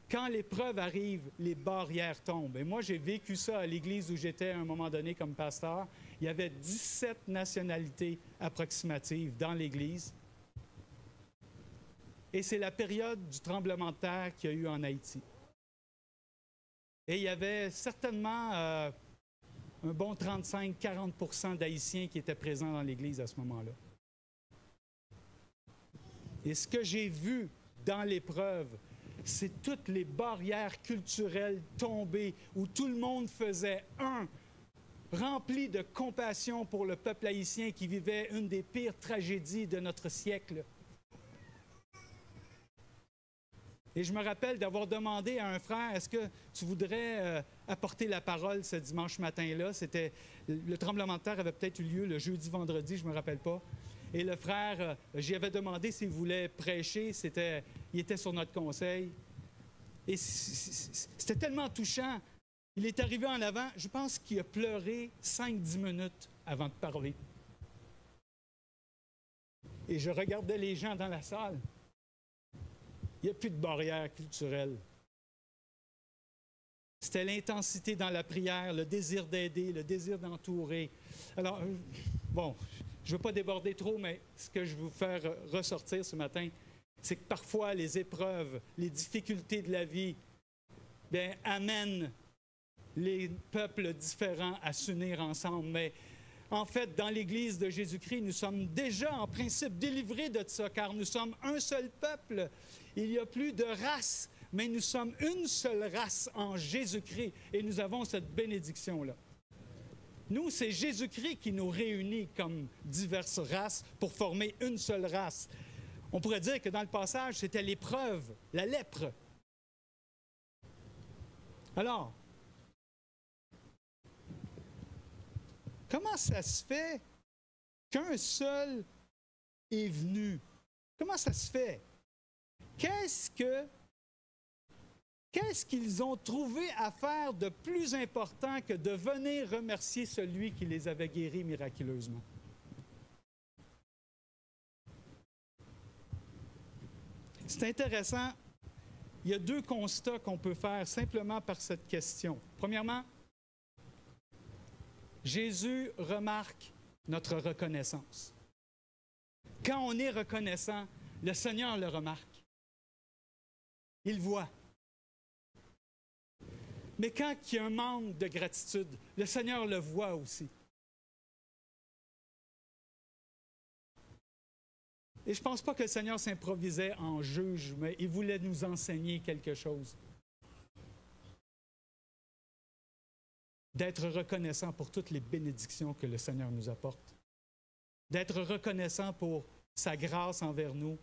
Quand l'épreuve arrive, les barrières tombent. Et moi, j'ai vécu ça à l'église où j'étais à un moment donné comme pasteur. Il y avait 17 nationalités approximatives dans l'église. Et c'est la période du tremblement de terre qu'il y a eu en Haïti. Et il y avait certainement un bon 35-40% d'Haïtiens qui étaient présents dans l'Église à ce moment-là. Et ce que j'ai vu dans l'épreuve, c'est toutes les barrières culturelles tombées, où tout le monde faisait un, rempli de compassion pour le peuple haïtien qui vivait une des pires tragédies de notre siècle. Et je me rappelle d'avoir demandé à un frère, est-ce que tu voudrais apporter la parole ce dimanche matin-là? C'était, le tremblement de terre avait peut-être eu lieu le jeudi, vendredi, je ne me rappelle pas. Et le frère, j'y avais demandé s'il voulait prêcher, il était sur notre conseil. Et c'était tellement touchant. Il est arrivé en avant, je pense qu'il a pleuré 5-10 minutes avant de parler. Et je regardais les gens dans la salle. Il n'y a plus de barrière culturelle. C'était l'intensité dans la prière, le désir d'aider, le désir d'entourer. Alors, bon, je ne veux pas déborder trop, mais ce que je veux vous faire ressortir ce matin, c'est que parfois les épreuves, les difficultés de la vie, bien, amènent les peuples différents à s'unir ensemble. Mais en fait, dans l'Église de Jésus-Christ, nous sommes déjà en principe délivrés de ça, car nous sommes un seul peuple. Il n'y a plus de race, mais nous sommes une seule race en Jésus-Christ et nous avons cette bénédiction-là. Nous, c'est Jésus-Christ qui nous réunit comme diverses races pour former une seule race. On pourrait dire que dans le passage, c'était l'épreuve, la lèpre. Alors, comment ça se fait qu'un seul est venu? Comment ça se fait? Qu'est-ce qu'ils ont trouvé à faire de plus important que de venir remercier celui qui les avait guéris miraculeusement? C'est intéressant. Il y a deux constats qu'on peut faire simplement par cette question. Premièrement, Jésus remarque notre reconnaissance. Quand on est reconnaissant, le Seigneur le remarque. Il voit. Mais quand il y a un manque de gratitude, le Seigneur le voit aussi. Et je ne pense pas que le Seigneur s'improvisait en juge, mais il voulait nous enseigner quelque chose. D'être reconnaissant pour toutes les bénédictions que le Seigneur nous apporte. D'être reconnaissant pour sa grâce envers nous.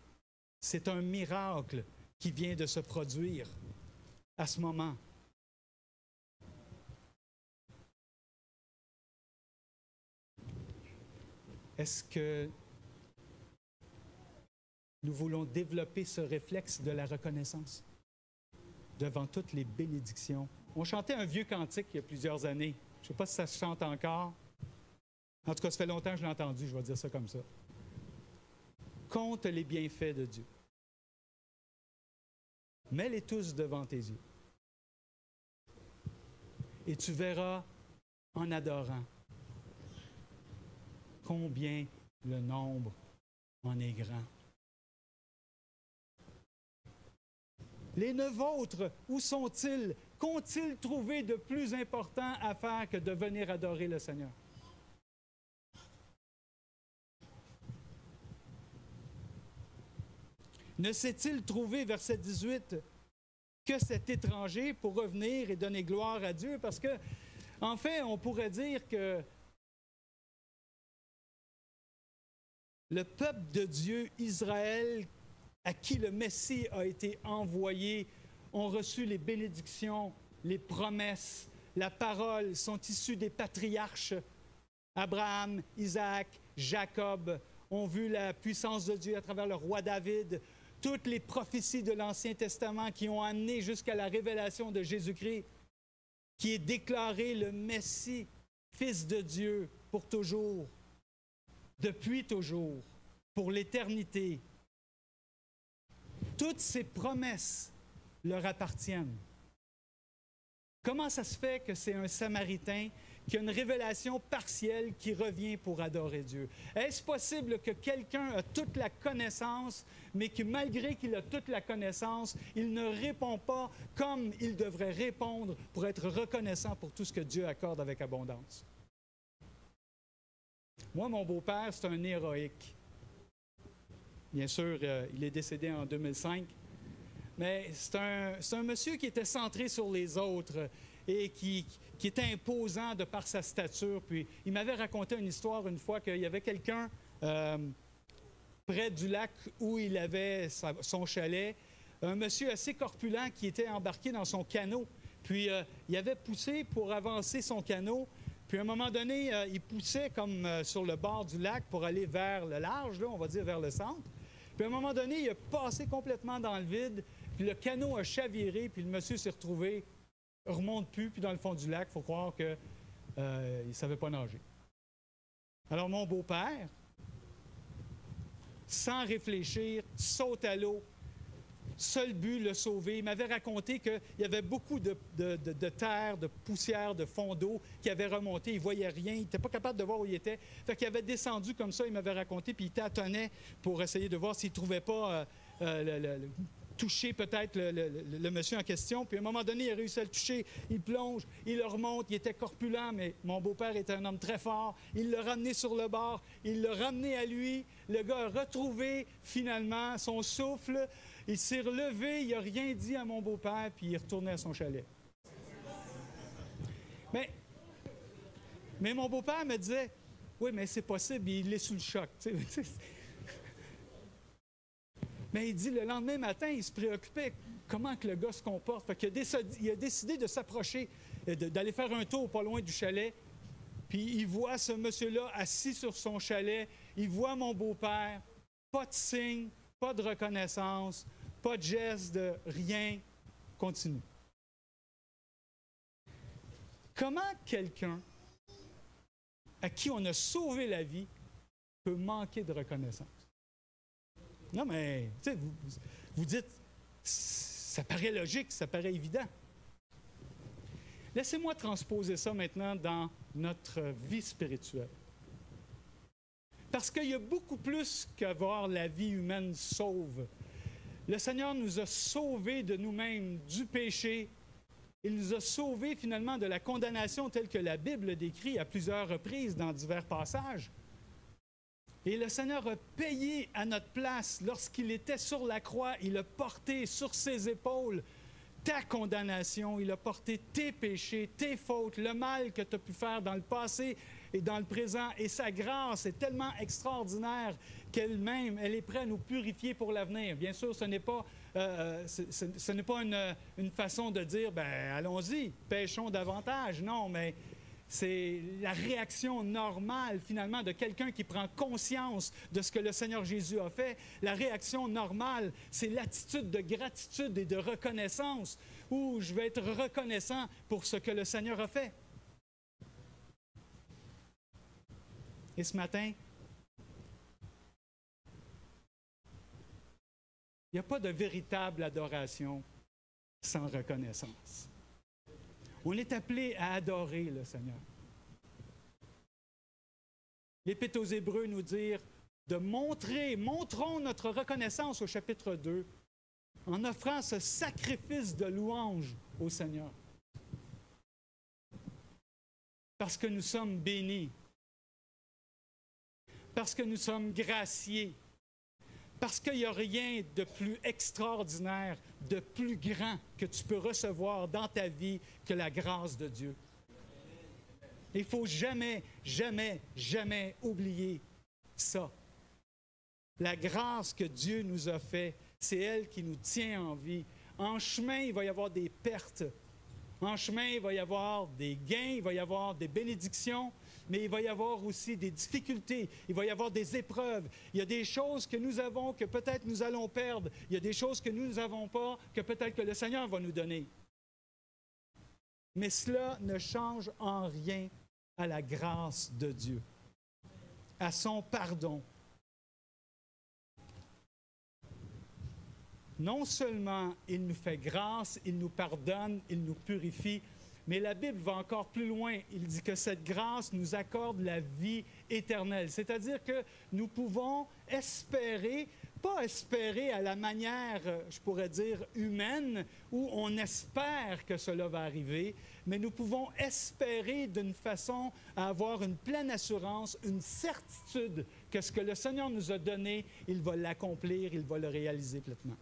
C'est un miracle qui vient de se produire à ce moment. Est-ce que nous voulons développer ce réflexe de la reconnaissance devant toutes les bénédictions? On chantait un vieux cantique il y a plusieurs années. Je ne sais pas si ça se chante encore. En tout cas, ça fait longtemps que je l'ai entendu, je vais dire ça comme ça. Compte les bienfaits de Dieu. Mets-les tous devant tes yeux. Et tu verras, en adorant, combien le nombre en est grand. Les neuf autres, où sont-ils? qu'ont-ils trouvé de plus important à faire que de venir adorer le Seigneur? Ne s'est-il trouvé, verset 18, que cet étranger pour revenir et donner gloire à Dieu? Parce que, en fait, on pourrait dire que le peuple de Dieu, Israël, à qui le Messie a été envoyé, ont reçu les bénédictions, les promesses, la parole, sont issus des patriarches. Abraham, Isaac, Jacob ont vu la puissance de Dieu à travers le roi David. Toutes les prophéties de l'Ancien Testament qui ont amené jusqu'à la révélation de Jésus-Christ, qui est déclaré le Messie, Fils de Dieu, pour toujours, depuis toujours, pour l'éternité. Toutes ces promesses leur appartiennent. Comment ça se fait que c'est un Samaritain qui a une révélation partielle qui revient pour adorer Dieu? Est-ce possible que quelqu'un a toute la connaissance, mais que malgré qu'il a toute la connaissance, il ne répond pas comme il devrait répondre pour être reconnaissant pour tout ce que Dieu accorde avec abondance? Moi, mon beau-père, c'est un héroïque. Bien sûr, il est décédé en 2005, mais c'est un monsieur qui était centré sur les autres et qui était imposant de par sa stature. Puis il m'avait raconté une histoire une fois qu'il y avait quelqu'un près du lac où il avait son chalet, un monsieur assez corpulent qui était embarqué dans son canot. Puis il avait poussé pour avancer son canot. Puis à un moment donné, il poussait comme sur le bord du lac pour aller vers le large, là, on va dire vers le centre. Puis à un moment donné, il a passé complètement dans le vide, puis le canot a chaviré, puis le monsieur s'est retrouvé, remonte plus, puis dans le fond du lac, il faut croire qu'il ne savait pas nager. Alors mon beau-père, sans réfléchir, saute à l'eau, seul but, le sauver. Il m'avait raconté qu'il y avait beaucoup de terre, de poussière, de fond d'eau qui avait remonté. Il ne voyait rien. Il n'était pas capable de voir où il était. Fait qu'il avait descendu comme ça, il m'avait raconté, puis il tâtonnait pour essayer de voir s'il ne trouvait pas toucher peut-être le monsieur en question. Puis à un moment donné, il a réussi à le toucher. Il plonge, il le remonte. Il était corpulent, mais mon beau-père était un homme très fort. Il l'a ramené sur le bord. Il l'a ramené à lui. Le gars a retrouvé finalement son souffle. Il s'est relevé, il n'a rien dit à mon beau-père, puis il est retourné à son chalet. Mais mon beau-père me disait, oui, mais c'est possible, il est sous le choc. Mais il dit, le lendemain matin, il se préoccupait comment que le gars se comporte. Fait qu'il a décidé de s'approcher, d'aller faire un tour pas loin du chalet. Puis il voit ce monsieur-là assis sur son chalet. Il voit mon beau-père, pas de signe, pas de reconnaissance, pas de geste, de rien. Continue. Comment quelqu'un à qui on a sauvé la vie peut manquer de reconnaissance? Non, mais vous dites, ça paraît logique, ça paraît évident. Laissez-moi transposer ça maintenant dans notre vie spirituelle. Parce qu'il y a beaucoup plus que voir la vie humaine sauve. Le Seigneur nous a sauvés de nous-mêmes, du péché. Il nous a sauvés finalement de la condamnation telle que la Bible décrit à plusieurs reprises dans divers passages. Et le Seigneur a payé à notre place. Lorsqu'il était sur la croix, il a porté sur ses épaules ta condamnation. Il a porté tes péchés, tes fautes, le mal que tu as pu faire dans le passé et dans le présent. Et sa grâce est tellement extraordinaire qu'elle-même, elle est prête à nous purifier pour l'avenir. Bien sûr, ce n'est pas, une façon de dire, ben allons-y, péchons davantage. Non, mais c'est la réaction normale, finalement, de quelqu'un qui prend conscience de ce que le Seigneur Jésus a fait. La réaction normale, c'est l'attitude de gratitude et de reconnaissance, où je vais être reconnaissant pour ce que le Seigneur a fait. Et ce matin, il n'y a pas de véritable adoration sans reconnaissance. On est appelé à adorer le Seigneur. L'Épître aux Hébreux nous dit de montrons notre reconnaissance au chapitre 2 en offrant ce sacrifice de louange au Seigneur. Parce que nous sommes bénis. Parce que nous sommes graciés. Parce qu'il n'y a rien de plus extraordinaire, de plus grand que tu peux recevoir dans ta vie que la grâce de Dieu. Il ne faut jamais, jamais, jamais oublier ça. La grâce que Dieu nous a faite, c'est elle qui nous tient en vie. En chemin, il va y avoir des pertes. En chemin, il va y avoir des gains, il va y avoir des bénédictions, mais il va y avoir aussi des difficultés, il va y avoir des épreuves. Il y a des choses que nous avons que peut-être nous allons perdre. Il y a des choses que nous n'avons pas que peut-être que le Seigneur va nous donner. Mais cela ne change en rien à la grâce de Dieu, à son pardon. Non seulement il nous fait grâce, il nous pardonne, il nous purifie, mais la Bible va encore plus loin. Il dit que cette grâce nous accorde la vie éternelle. C'est-à-dire que nous pouvons espérer, pas espérer à la manière, je pourrais dire, humaine, où on espère que cela va arriver, mais nous pouvons espérer d'une façon à avoir une pleine assurance, une certitude que ce que le Seigneur nous a donné, il va l'accomplir, il va le réaliser pleinement.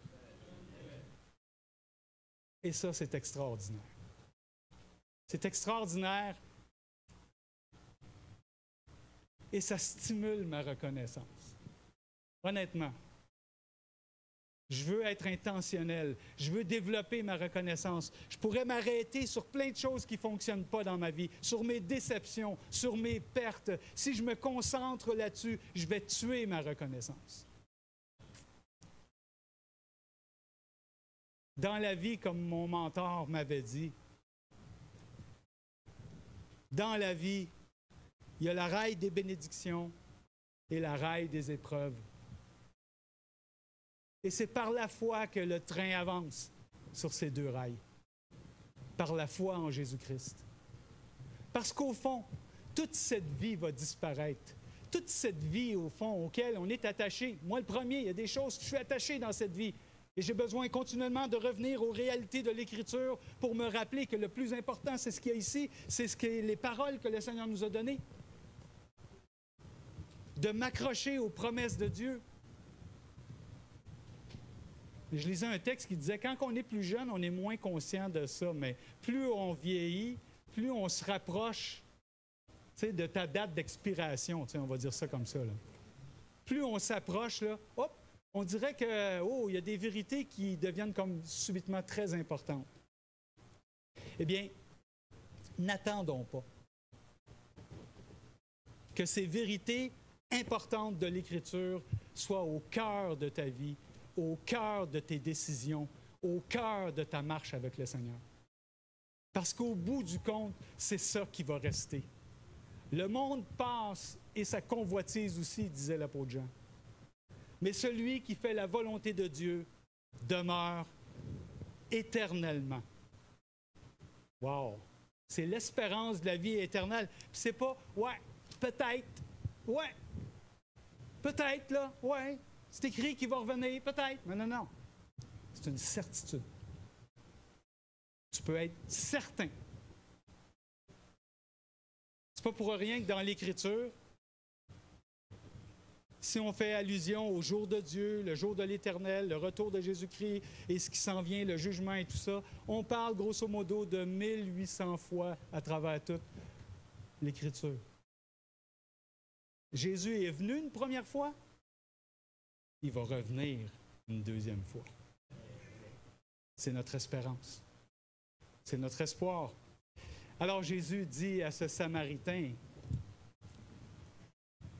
Et ça, c'est extraordinaire. C'est extraordinaire et ça stimule ma reconnaissance. Honnêtement, je veux être intentionnel. Je veux développer ma reconnaissance. Je pourrais m'arrêter sur plein de choses qui ne fonctionnent pas dans ma vie, sur mes déceptions, sur mes pertes. Si je me concentre là-dessus, je vais tuer ma reconnaissance. Dans la vie, comme mon mentor m'avait dit, dans la vie, il y a la raille des bénédictions et la raille des épreuves. Et c'est par la foi que le train avance sur ces deux rails. Par la foi en Jésus-Christ. Parce qu'au fond, toute cette vie va disparaître. Toute cette vie, au fond, auquel on est attaché. Moi, le premier, il y a des choses que je suis attaché dans cette vie. Et j'ai besoin continuellement de revenir aux réalités de l'Écriture pour me rappeler que le plus important, c'est ce qu'il y a ici, c'est les paroles que le Seigneur nous a données. De m'accrocher aux promesses de Dieu. Je lisais un texte qui disait, quand on est plus jeune, on est moins conscient de ça, mais plus on vieillit, plus on se rapproche de ta date d'expiration, on va dire ça comme ça. Là. Plus on s'approche, là, hop, on dirait que, il y a des vérités qui deviennent comme subitement très importantes. Eh bien, n'attendons pas que ces vérités importantes de l'Écriture soient au cœur de ta vie, au cœur de tes décisions, au cœur de ta marche avec le Seigneur. Parce qu'au bout du compte, c'est ça qui va rester. Le monde passe et sa convoitise aussi, disait l'apôtre Jean. Mais celui qui fait la volonté de Dieu demeure éternellement. Wow! C'est l'espérance de la vie éternelle. Puis c'est pas, peut-être, peut-être, là, c'est écrit qu'il va revenir, peut-être. Non, non, non. C'est une certitude. Tu peux être certain. C'est pas pour rien que dans l'Écriture, si on fait allusion au jour de Dieu, le jour de l'Éternel, le retour de Jésus-Christ et ce qui s'en vient, le jugement et tout ça, on parle grosso modo de 1800 fois à travers toute l'Écriture. Jésus est venu une première fois, il va revenir une deuxième fois. C'est notre espérance. C'est notre espoir. Alors Jésus dit à ce Samaritain, «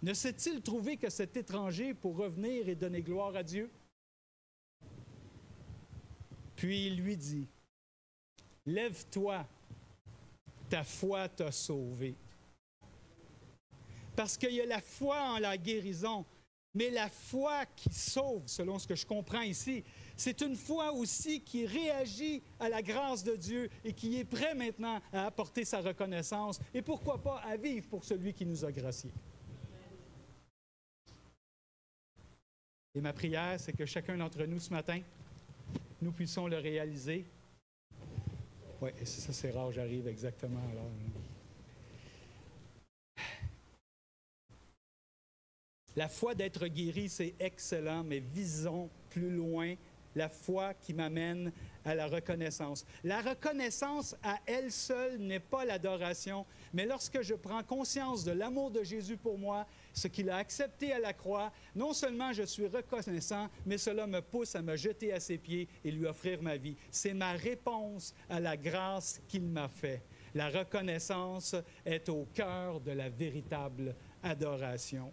Ne s'est-il trouvé que cet étranger pour revenir et donner gloire à Dieu? » Puis il lui dit, « Lève-toi, ta foi t'a sauvé. » Parce qu'il y a la foi en la guérison, mais la foi qui sauve, selon ce que je comprends ici, c'est une foi aussi qui réagit à la grâce de Dieu et qui est prêt maintenant à apporter sa reconnaissance et pourquoi pas à vivre pour celui qui nous a graciés. Et ma prière, c'est que chacun d'entre nous ce matin, nous puissions le réaliser. Oui, ça c'est rare, j'arrive exactement à l'heure. La foi d'être guéri, c'est excellent, mais visons plus loin la foi qui m'amène à la reconnaissance. La reconnaissance à elle seule n'est pas l'adoration, mais lorsque je prends conscience de l'amour de Jésus pour moi, ce qu'il a accepté à la croix, non seulement je suis reconnaissant, mais cela me pousse à me jeter à ses pieds et lui offrir ma vie. C'est ma réponse à la grâce qu'il m'a faite. La reconnaissance est au cœur de la véritable adoration.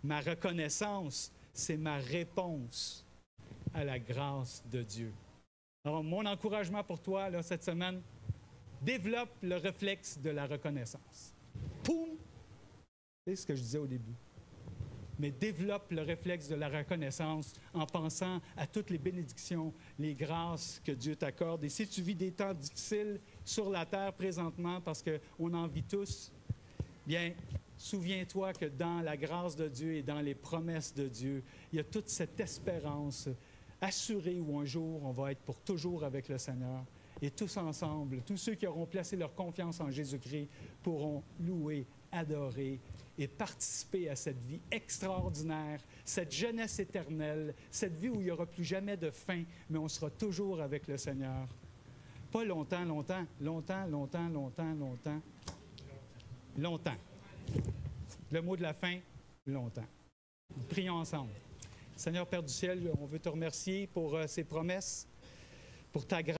Ma reconnaissance, c'est ma réponse à la grâce de Dieu. Alors, mon encouragement pour toi, là, cette semaine, développe le réflexe de la reconnaissance. Poum! C'est ce que je disais au début. Mais développe le réflexe de la reconnaissance en pensant à toutes les bénédictions, les grâces que Dieu t'accorde. Et si tu vis des temps difficiles sur la terre présentement, parce qu'on en vit tous, bien, souviens-toi que dans la grâce de Dieu et dans les promesses de Dieu, il y a toute cette espérance assurée où un jour, on va être pour toujours avec le Seigneur. Et tous ensemble, tous ceux qui auront placé leur confiance en Jésus-Christ pourront louer, adorer et participer à cette vie extraordinaire, cette jeunesse éternelle, cette vie où il n'y aura plus jamais de fin, mais on sera toujours avec le Seigneur. Pas longtemps, longtemps, longtemps, longtemps, longtemps, longtemps, longtemps. Le mot de la fin, longtemps. Prions ensemble. Seigneur Père du ciel, on veut te remercier pour ces promesses, pour ta grâce.